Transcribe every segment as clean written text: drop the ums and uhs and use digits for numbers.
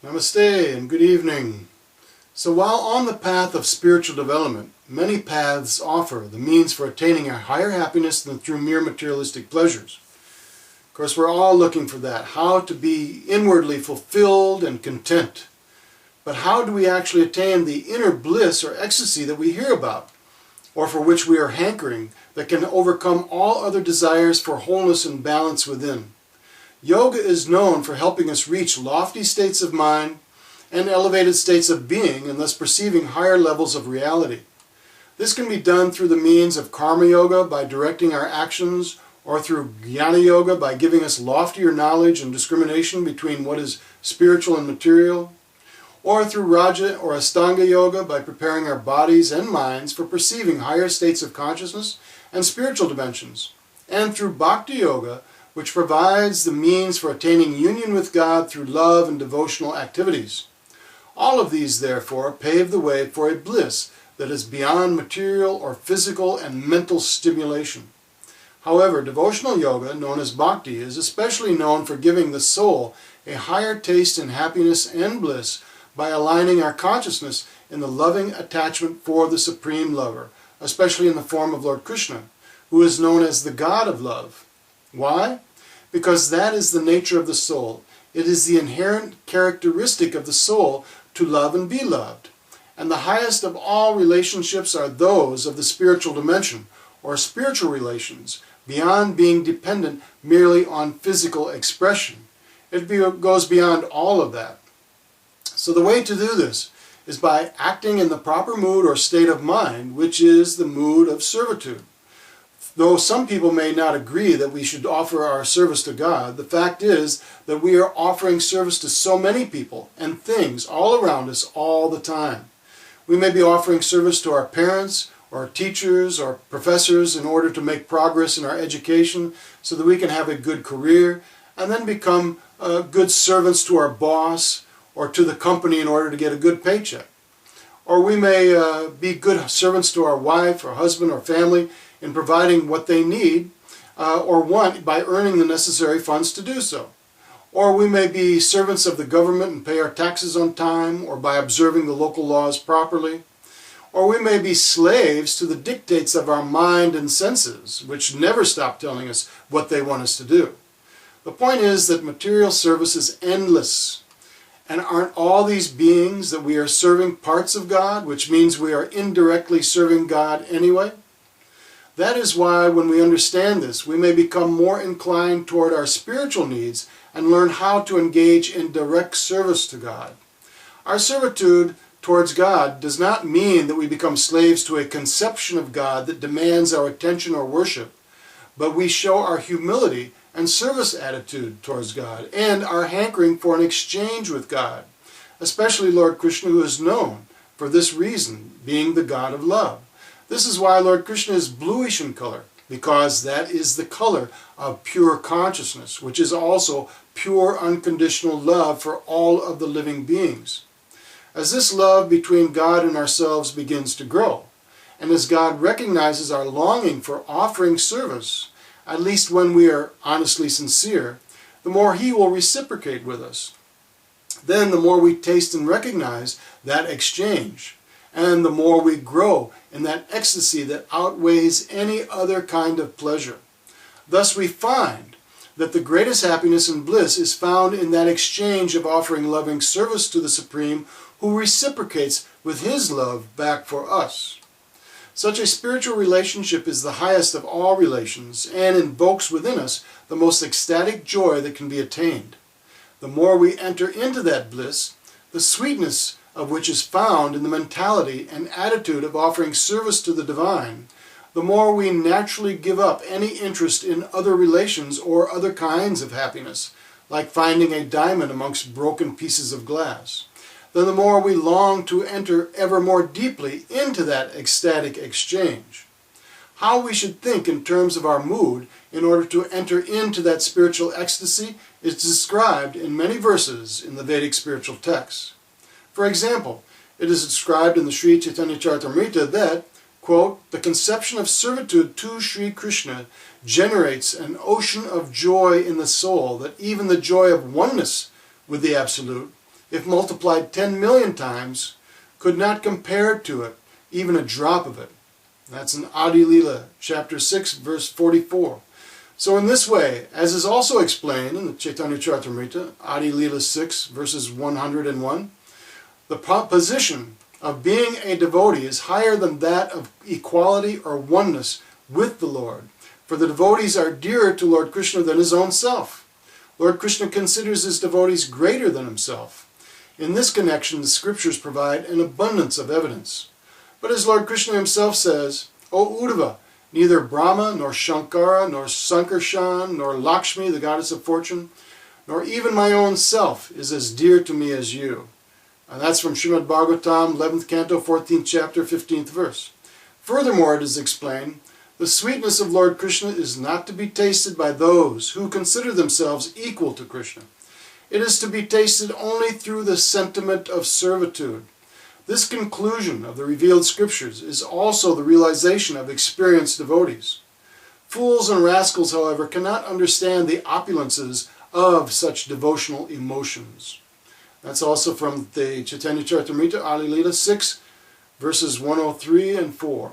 Namaste and good evening. So while on the path of spiritual development, many paths offer the means for attaining a higher happiness than through mere materialistic pleasures. Of course, we're all looking for that, how to be inwardly fulfilled and content. But how do we actually attain the inner bliss or ecstasy that we hear about, or for which we are hankering, that can overcome all other desires for wholeness and balance within? Yoga is known for helping us reach lofty states of mind and elevated states of being, and thus perceiving higher levels of reality. This can be done through the means of karma yoga by directing our actions, or through jnana yoga by giving us loftier knowledge and discrimination between what is spiritual and material, or through raja or astanga yoga by preparing our bodies and minds for perceiving higher states of consciousness and spiritual dimensions, and through bhakti-yoga, which provides the means for attaining union with God through love and devotional activities. All of these, therefore, pave the way for a bliss that is beyond material or physical and mental stimulation. However, devotional yoga, known as bhakti, is especially known for giving the soul a higher taste in happiness and bliss by aligning our consciousness in the loving attachment for the Supreme Lover, especially in the form of Lord Krishna, who is known as the God of Love. Why? Because that is the nature of the soul. It is the inherent characteristic of the soul to love and be loved. And the highest of all relationships are those of the spiritual dimension, or spiritual relations, beyond being dependent merely on physical expression. It goes beyond all of that. So the way to do this is by acting in the proper mood or state of mind, which is the mood of servitude. Though some people may not agree that we should offer our service to God, the fact is that we are offering service to so many people and things all around us all the time. We may be offering service to our parents, or teachers, or professors in order to make progress in our education so that we can have a good career and then become good servants to our boss or to the company in order to get a good paycheck. Or we may be good servants to our wife or husband or family in providing what they need or want by earning the necessary funds to do so. Or we may be servants of the government and pay our taxes on time, or by observing the local laws properly. Or we may be slaves to the dictates of our mind and senses, which never stop telling us what they want us to do. The point is that material service is endless. And aren't all these beings that we are serving parts of God, which means we are indirectly serving God anyway? That is why when we understand this, we may become more inclined toward our spiritual needs and learn how to engage in direct service to God. Our servitude towards God does not mean that we become slaves to a conception of God that demands our attention or worship, but we show our humility and service attitude towards God and our hankering for an exchange with God, especially Lord Krishna, who is known for this reason, being the God of love. This is why Lord Krishna is bluish in color, because that is the color of pure consciousness, which is also pure unconditional love for all of the living beings. As this love between God and ourselves begins to grow, and as God recognizes our longing for offering service, at least when we are honestly sincere, the more He will reciprocate with us. Then the more we taste and recognize that exchange, and the more we grow in that ecstasy that outweighs any other kind of pleasure. Thus we find that the greatest happiness and bliss is found in that exchange of offering loving service to the Supreme, who reciprocates with His love back for us. Such a spiritual relationship is the highest of all relations and invokes within us the most ecstatic joy that can be attained. The more we enter into that bliss, the sweetness of which is found in the mentality and attitude of offering service to the divine, the more we naturally give up any interest in other relations or other kinds of happiness, like finding a diamond amongst broken pieces of glass. Then the more we long to enter ever more deeply into that ecstatic exchange. How we should think in terms of our mood in order to enter into that spiritual ecstasy is described in many verses in the Vedic spiritual texts. For example, it is described in the Sri Chaitanya Charitamrita that, quote, the conception of servitude to Sri Krishna generates an ocean of joy in the soul, that even the joy of oneness with the Absolute if multiplied 10 million times, could not compare to it, even a drop of it. That's in Adi Lila, chapter 6, verse 44. So in this way, as is also explained in the Chaitanya Charitamrita, Adi Lila 6, verses 101, the position of being a devotee is higher than that of equality or oneness with the Lord, for the devotees are dearer to Lord Krishna than his own self. Lord Krishna considers his devotees greater than himself. In this connection, the scriptures provide an abundance of evidence. But as Lord Krishna himself says, O Uddhava, neither Brahma, nor Shankara, nor Sankarshan, nor Lakshmi, the goddess of fortune, nor even my own self is as dear to me as you. And that's from Srimad Bhagavatam, 11th canto, 14th chapter, 15th verse. Furthermore, it is explained, the sweetness of Lord Krishna is not to be tasted by those who consider themselves equal to Krishna. It is to be tasted only through the sentiment of servitude. This conclusion of the revealed scriptures is also the realization of experienced devotees. Fools and rascals, however, cannot understand the opulences of such devotional emotions. That's also from the Chaitanya Charitamrita, Adi Lila 6, verses 103 and 4.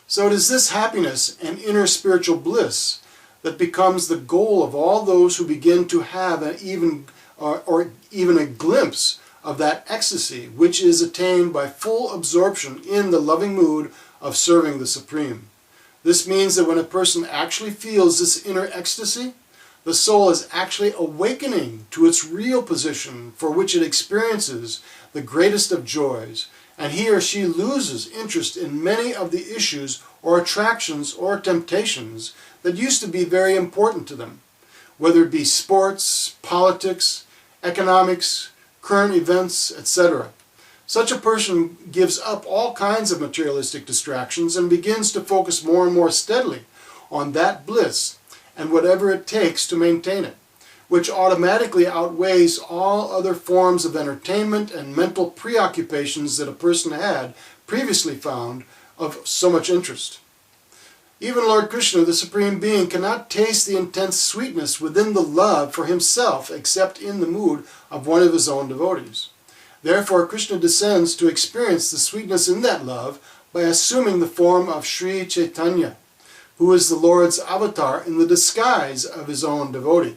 So it is this happiness and inner spiritual bliss that becomes the goal of all those who begin to have even a glimpse of that ecstasy which is attained by full absorption in the loving mood of serving the Supreme. This means that when a person actually feels this inner ecstasy, the soul is actually awakening to its real position for which it experiences the greatest of joys, and he or she loses interest in many of the issues or attractions or temptations that used to be very important to them, whether it be sports, politics, economics, current events, etc. Such a person gives up all kinds of materialistic distractions and begins to focus more and more steadily on that bliss and whatever it takes to maintain it, which automatically outweighs all other forms of entertainment and mental preoccupations that a person had previously found of so much interest. Even Lord Krishna, the Supreme Being, cannot taste the intense sweetness within the love for himself except in the mood of one of his own devotees. Therefore, Krishna descends to experience the sweetness in that love by assuming the form of Sri Chaitanya, who is the Lord's avatar in the disguise of his own devotee.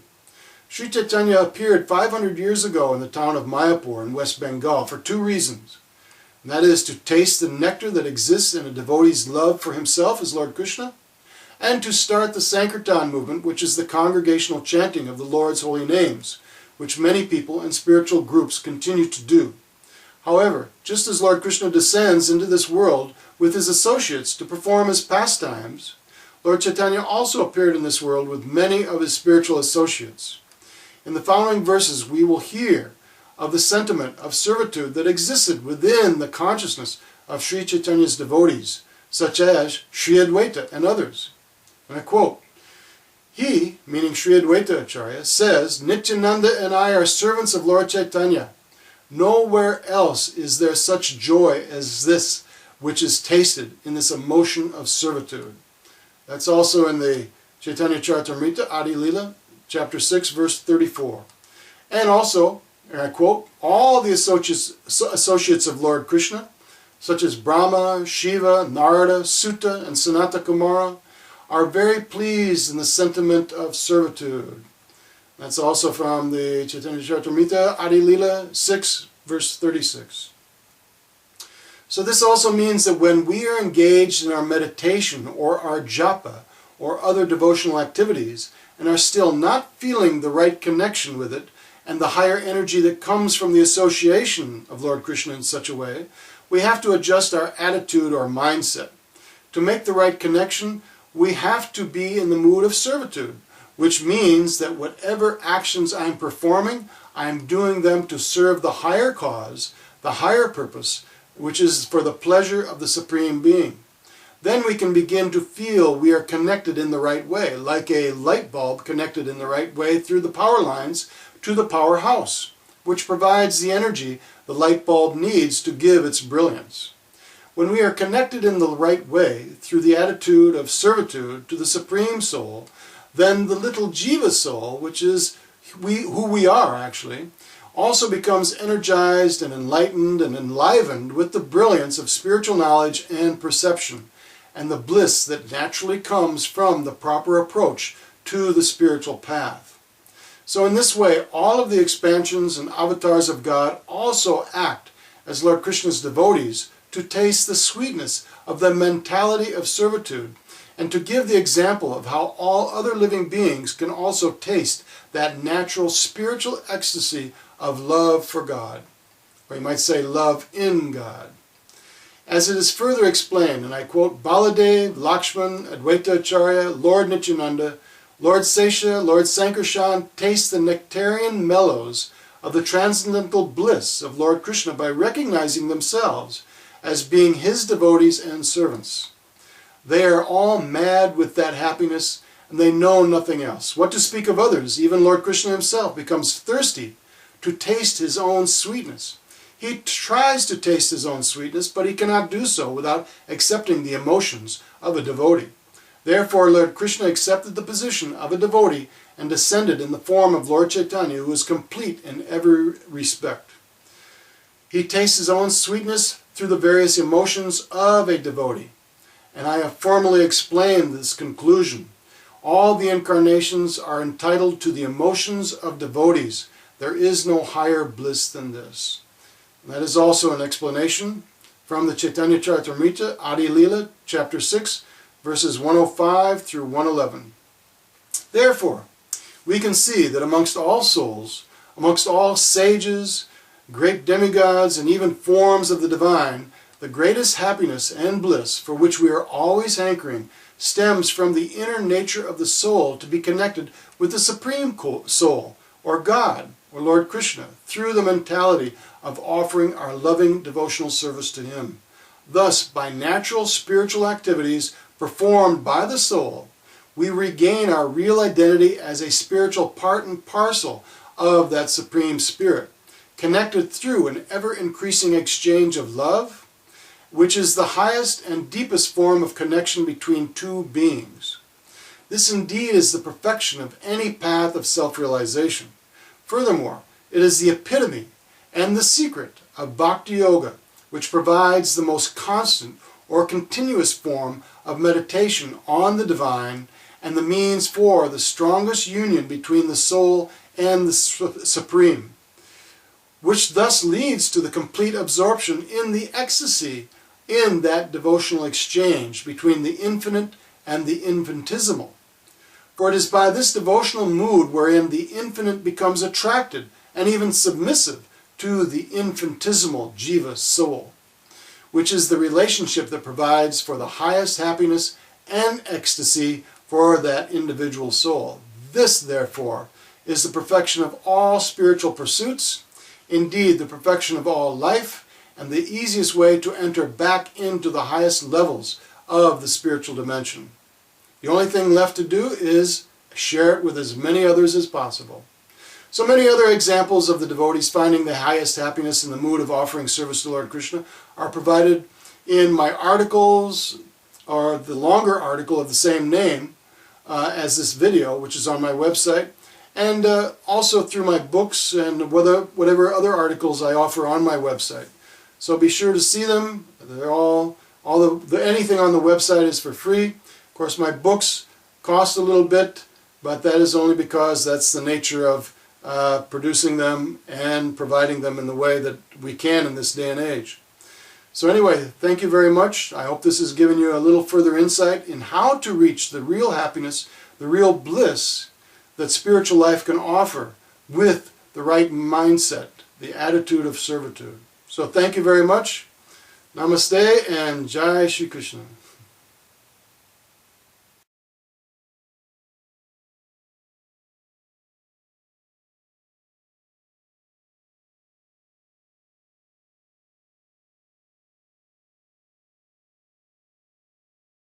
Sri Chaitanya appeared 500 years ago in the town of Mayapur in West Bengal for two reasons. And that is to taste the nectar that exists in a devotee's love for himself as Lord Krishna, and to start the Sankirtan movement, which is the congregational chanting of the Lord's holy names, which many people and spiritual groups continue to do. However, just as Lord Krishna descends into this world with his associates to perform his pastimes, Lord Chaitanya also appeared in this world with many of his spiritual associates. In the following verses we will hear of the sentiment of servitude that existed within the consciousness of Sri Chaitanya's devotees, such as Sri Advaita and others. And I quote, "He," meaning Sri Advaita Acharya, says, "Nityananda and I are servants of Lord Chaitanya. Nowhere else is there such joy as this which is tasted in this emotion of servitude." That's also in the Chaitanya Charitamrita, Adi Lila, chapter 6, verse 34. And also, and I quote, "All the associates of Lord Krishna, such as Brahma, Shiva, Narada, Sutta, and Sanata Kumara, are very pleased in the sentiment of servitude." That's also from the Chaitanya Charitamrita, Adi Lila 6, verse 36. So this also means that when we are engaged in our meditation or our japa or other devotional activities and are still not feeling the right connection with it and the higher energy that comes from the association of Lord Krishna in such a way, we have to adjust our attitude or mindset. To make the right connection, we have to be in the mood of servitude, which means that whatever actions I'm performing, I'm doing them to serve the higher cause, the higher purpose, which is for the pleasure of the Supreme Being. Then we can begin to feel we are connected in the right way, like a light bulb connected in the right way through the power lines to the powerhouse, which provides the energy the light bulb needs to give its brilliance. When we are connected in the right way through the attitude of servitude to the Supreme Soul, then the little jiva soul, which is who we are actually, also becomes energized and enlightened and enlivened with the brilliance of spiritual knowledge and perception, and the bliss that naturally comes from the proper approach to the spiritual path. So in this way, all of the expansions and avatars of God also act as Lord Krishna's devotees to taste the sweetness of the mentality of servitude, and to give the example of how all other living beings can also taste that natural spiritual ecstasy of love for God, or you might say love in God. As it is further explained, and I quote, Baladev, Lakshman, Advaita Acharya, Lord Nityananda, Lord Sesha, Lord Sankarshan taste the nectarian mellows of the transcendental bliss of Lord Krishna by recognizing themselves as being his devotees and servants. They are all mad with that happiness, and they know nothing else. What to speak of others? Even Lord Krishna himself becomes thirsty to taste his own sweetness. He tries to taste his own sweetness, but he cannot do so without accepting the emotions of a devotee. Therefore, Lord Krishna accepted the position of a devotee and descended in the form of Lord Chaitanya, who is complete in every respect. He tastes his own sweetness through the various emotions of a devotee. And I have formally explained this conclusion. All the incarnations are entitled to the emotions of devotees. There is no higher bliss than this. And that is also an explanation from the Chaitanya Charitamrita, Adi Lila, chapter 6, verses 105 through 111. Therefore, we can see that amongst all souls, amongst all sages, great demigods, and even forms of the divine, the greatest happiness and bliss for which we are always hankering stems from the inner nature of the soul to be connected with the Supreme Soul, or God, or Lord Krishna, through the mentality of offering our loving devotional service to him. Thus, by natural spiritual activities performed by the soul, we regain our real identity as a spiritual part and parcel of that Supreme Spirit, connected through an ever-increasing exchange of love, which is the highest and deepest form of connection between two beings. This indeed is the perfection of any path of self-realization. Furthermore, it is the epitome and the secret of bhakti-yoga, which provides the most constant or continuous form of meditation on the divine and the means for the strongest union between the soul and the Supreme, which thus leads to the complete absorption in the ecstasy in that devotional exchange between the infinite and the infinitesimal. For it is by this devotional mood wherein the infinite becomes attracted and even submissive to the infinitesimal jiva soul, which is the relationship that provides for the highest happiness and ecstasy for that individual soul. This, therefore, is the perfection of all spiritual pursuits, indeed the perfection of all life, and the easiest way to enter back into the highest levels of the spiritual dimension. The only thing left to do is share it with as many others as possible. So many other examples of the devotees finding the highest happiness in the mood of offering service to Lord Krishna are provided in my articles, or the longer article of the same name as this video, which is on my website, and also through my books and whatever other articles I offer on my website. So be sure to see them. They're anything on the website is for free. Of course, my books cost a little bit, but that is only because that's the nature of producing them and providing them in the way that we can in this day and age. So anyway, thank you very much. I hope this has given you a little further insight in how to reach the real happiness, the real bliss that spiritual life can offer with the right mindset, the attitude of servitude. So thank you very much. Namaste and Jai Sri Krishna.